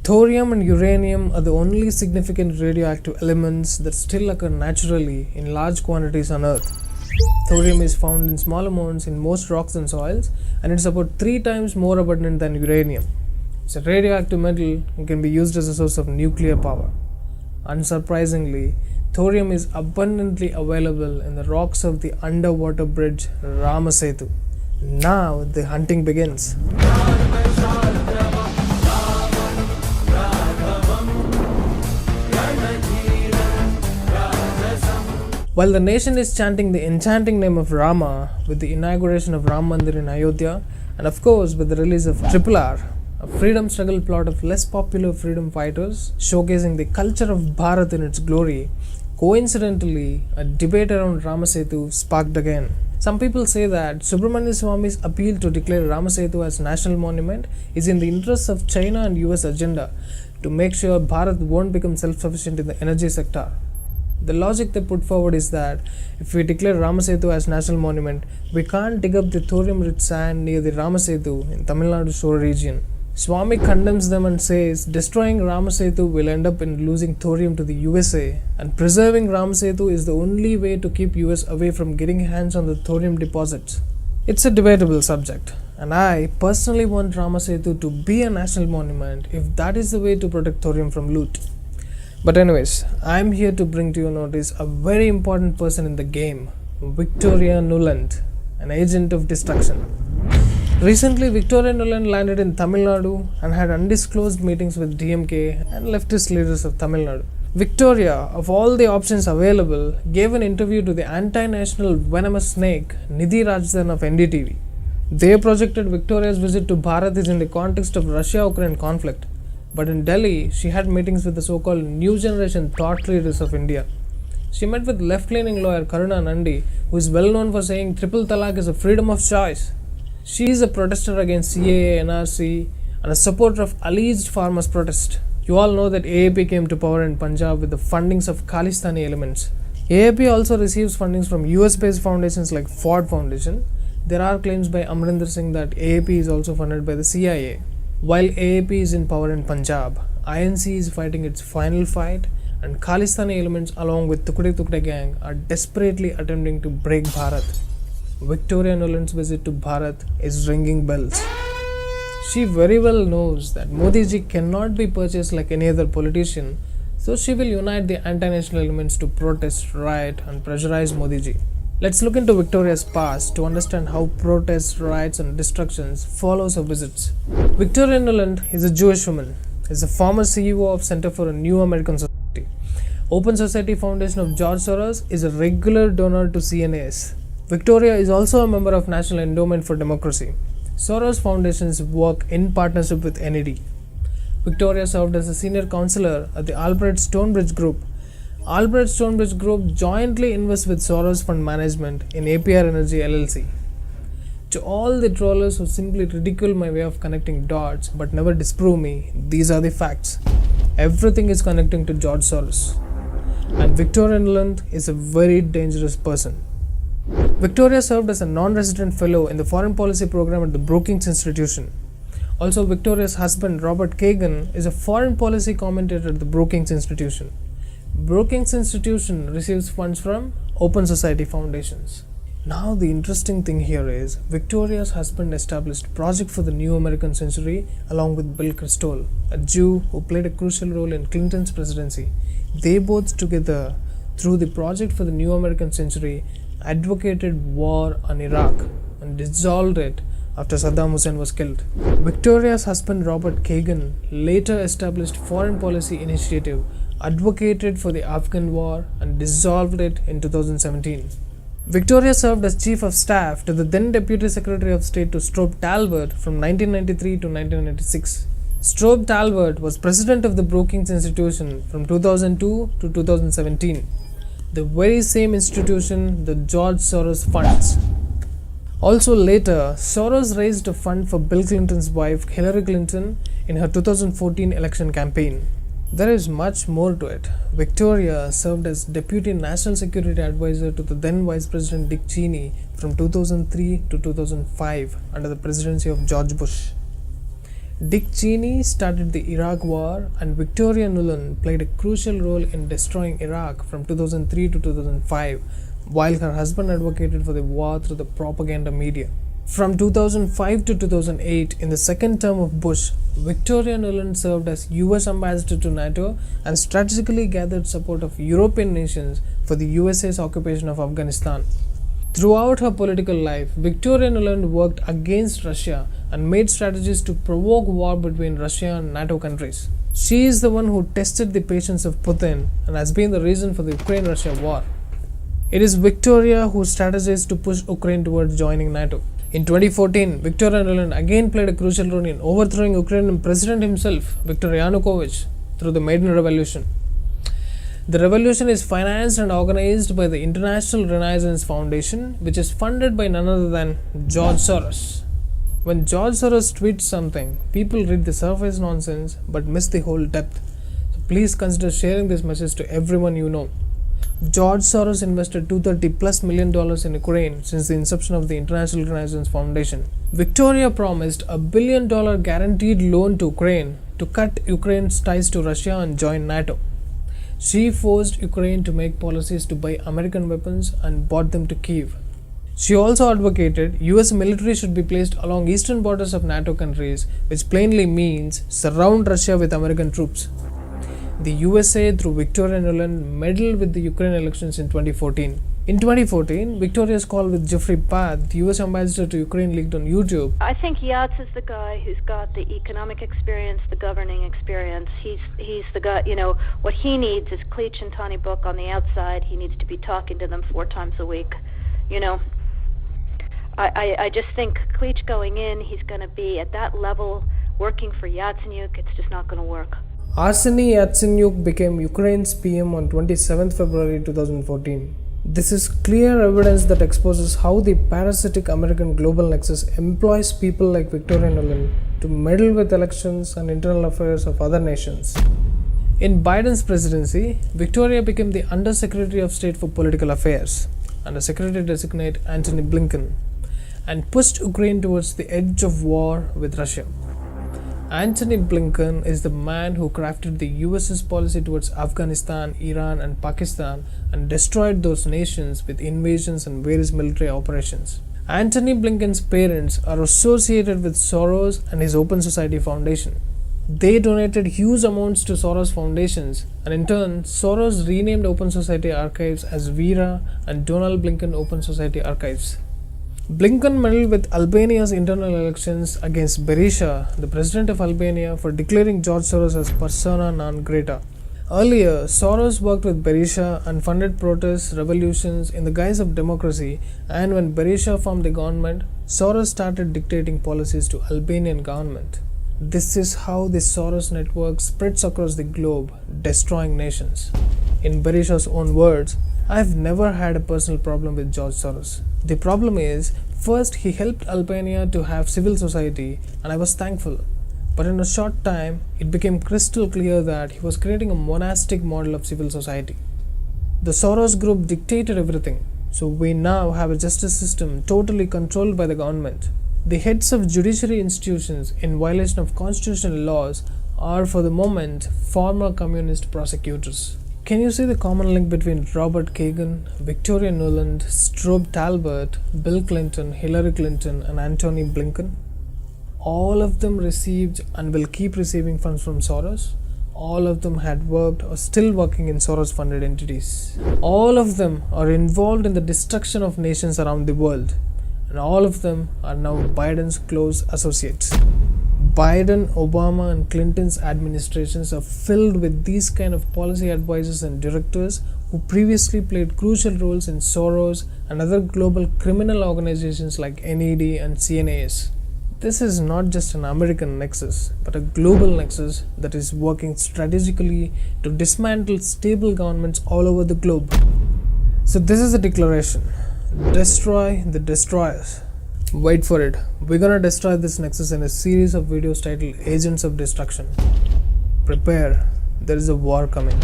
Thorium and uranium are the only significant radioactive elements that still occur naturally in large quantities on Earth. Thorium is found in small amounts in most rocks and soils, and it's about 3 times more abundant than uranium. It's a radioactive metal and can be used as a source of nuclear power. Unsurprisingly, thorium is abundantly available in the rocks of the underwater bridge Ramasetu. Now the hunting begins. While the nation is chanting the enchanting name of Rama with the inauguration of Ram Mandir in Ayodhya, and of course with the release of RRR, a freedom struggle plot of less popular freedom fighters showcasing the culture of Bharat in its glory, coincidentally, a debate around Ramasetu sparked again. Some people say that Subramanya Swamy's appeal to declare Ramasetu as national monument is in the interests of China and US agenda to make sure Bharat won't become self-sufficient in the energy sector. The logic they put forward is that if we declare Ramasetu as national monument, we can't dig up the thorium-rich sand near the Ramasetu in Tamil Nadu shore region. Swami condemns them and says destroying Ramasetu will end up in losing thorium to the USA, and preserving Ramasetu is the only way to keep US away from getting hands on the thorium deposits. It's a debatable subject, and I personally want Ramasetu to be a national monument if that is the way to protect thorium from loot. But anyways, I'm here to bring to your notice a very important person in the game, Victoria Nuland, an agent of destruction. Recently, Victoria Nuland landed in Tamil Nadu and had undisclosed meetings with DMK and leftist leaders of Tamil Nadu. Victoria, of all the options available, gave an interview to the anti-national venomous snake Nidhi Rajdhan of NDTV. They projected Victoria's visit to Bharat is in the context of Russia-Ukraine conflict. But in Delhi, she had meetings with the so-called new generation thought leaders of India. She met with left-leaning lawyer Karuna Nandi, who is well known for saying triple talaq is a freedom of choice. She is a protester against CAA, NRC, and a supporter of alleged farmers' protest. You all know that AAP came to power in Punjab with the fundings of Khalistani elements. AAP also receives fundings from US-based foundations like Ford Foundation. There are claims by Amrinder Singh that AAP is also funded by the CIA. While AAP is in power in Punjab, INC is fighting its final fight, and Khalistani elements along with Tukde Tukde gang are desperately attempting to break Bharat. Victoria Nuland's visit to Bharat is ringing bells. She very well knows that Modi ji cannot be purchased like any other politician, so she will unite the anti-national elements to protest, riot and pressurize Modi ji. Let's look into Victoria's past to understand how protests, riots and destructions follows her visits. Victoria Nuland is a Jewish woman, is a former CEO of Center for a New American Society. Open Society Foundation of George Soros is a regular donor to CNAS. Victoria is also a member of National Endowment for Democracy. Soros Foundation's work in partnership with NED. Victoria served as a senior counselor at the Albright Stonebridge Group. Albright Stonebridge Group jointly invests with Soros Fund Management in APR Energy LLC. To all the trollers who simply ridicule my way of connecting dots but never disprove me, these are the facts. Everything is connecting to George Soros. And Victoria Nuland is a very dangerous person. Victoria served as a non-resident fellow in the foreign policy program at the Brookings Institution. Also, Victoria's husband Robert Kagan is a foreign policy commentator at the Brookings Institution. Brookings Institution receives funds from Open Society Foundations. Now the interesting thing here is Victoria's husband established Project for the New American Century along with Bill Kristol, a Jew who played a crucial role in Clinton's presidency. They both together, through the Project for the New American Century, advocated war on Iraq and dissolved it after Saddam Hussein was killed. Victoria's husband Robert Kagan later established Foreign Policy Initiative, advocated for the Afghan war and dissolved it in 2017. Victoria served as Chief of Staff to the then Deputy Secretary of State to Strobe Talbot from 1993 to 1996. Strobe Talbot was President of the Brookings Institution from 2002 to 2017, the very same institution that George Soros funds. Also later, Soros raised a fund for Bill Clinton's wife Hillary Clinton in her 2014 election campaign. There is much more to it. Victoria served as Deputy National Security Advisor to the then Vice President Dick Cheney from 2003 to 2005 under the presidency of George Bush. Dick Cheney started the Iraq War, and Victoria Nuland played a crucial role in destroying Iraq from 2003 to 2005, while her husband advocated for the war through the propaganda media. From 2005 to 2008, in the second term of Bush, Victoria Nuland served as US ambassador to NATO and strategically gathered support of European nations for the USA's occupation of Afghanistan. Throughout her political life, Victoria Nuland worked against Russia and made strategies to provoke war between Russia and NATO countries. She is the one who tested the patience of Putin and has been the reason for the Ukraine-Russia war. It is Victoria who strategized to push Ukraine towards joining NATO. In 2014, Victoria Nuland again played a crucial role in overthrowing Ukrainian president himself, Viktor Yanukovych, through the Maidan Revolution. The revolution is financed and organized by the International Renaissance Foundation, which is funded by none other than George Soros. When George Soros tweets something, people read the surface nonsense but miss the whole depth. So please consider sharing this message to everyone you know. George Soros invested $230+ million in Ukraine since the inception of the International Renaissance Foundation. Victoria promised a $1 billion guaranteed loan to Ukraine to cut Ukraine's ties to Russia and join NATO. She forced Ukraine to make policies to buy American weapons and bought them to Kyiv. She also advocated US military should be placed along eastern borders of NATO countries, which plainly means surround Russia with American troops. The USA, through Victoria Nuland, meddled with the Ukraine elections in 2014. In 2014, Victoria's call with Jeffrey Path, the US ambassador to Ukraine, leaked on YouTube. I think Yats is the guy who's got the economic experience, the governing experience. He's the guy, what he needs is Klitsch and Tony Book on the outside. He needs to be talking to them 4 times a week. I just think Klitsch going in, he's going to be at that level working for Yatsenyuk. It's just not going to work. Arseniy Yatsenyuk became Ukraine's PM on 27 February 2014. This is clear evidence that exposes how the parasitic American global nexus employs people like Victoria Nuland to meddle with elections and internal affairs of other nations. In Biden's presidency, Victoria became the Undersecretary of State for Political Affairs under Secretary-designate Antony Blinken and pushed Ukraine towards the edge of war with Russia. Antony Blinken is the man who crafted the US's policy towards Afghanistan, Iran, and Pakistan and destroyed those nations with invasions and various military operations. Antony Blinken's parents are associated with Soros and his Open Society Foundation. They donated huge amounts to Soros foundations, and in turn, Soros renamed Open Society Archives as Vera and Donald Blinken Open Society Archives. Blinken meddled with Albania's internal elections against Berisha, the president of Albania, for declaring George Soros as persona non grata. Earlier, Soros worked with Berisha and funded protests, revolutions in the guise of democracy, and when Berisha formed the government, Soros started dictating policies to Albanian government. This is how the Soros network spreads across the globe, destroying nations. In Berisha's own words, "I've never had a personal problem with George Soros. The problem is, first he helped Albania to have civil society and I was thankful. But in a short time, it became crystal clear that he was creating a monastic model of civil society. The Soros group dictated everything, so we now have a justice system totally controlled by the government. The heads of judiciary institutions in violation of constitutional laws are for the moment former communist prosecutors." Can you see the common link between Robert Kagan, Victoria Nuland, Strobe Talbot, Bill Clinton, Hillary Clinton, and Antony Blinken? All of them received and will keep receiving funds from Soros. All of them had worked or still working in Soros-funded entities. All of them are involved in the destruction of nations around the world. And all of them are now Biden's close associates. Biden, Obama, and Clinton's administrations are filled with these kind of policy advisors and directors who previously played crucial roles in Soros and other global criminal organizations like NED and CNAS. This is not just an American nexus, but a global nexus that is working strategically to dismantle stable governments all over the globe. So this is the declaration: destroy the destroyers. Wait for it. We're gonna destroy this nexus in a series of videos titled Agents of Destruction. Prepare. There is a war coming.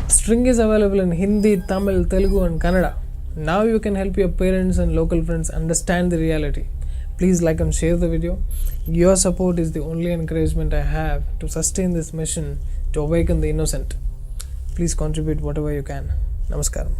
String is available in Hindi, Tamil, Telugu, and Kannada. Now you can help your parents and local friends understand the reality. Please like and share the video. Your support is the only encouragement I have to sustain this mission to awaken the innocent. Please contribute whatever you can. Namaskaram.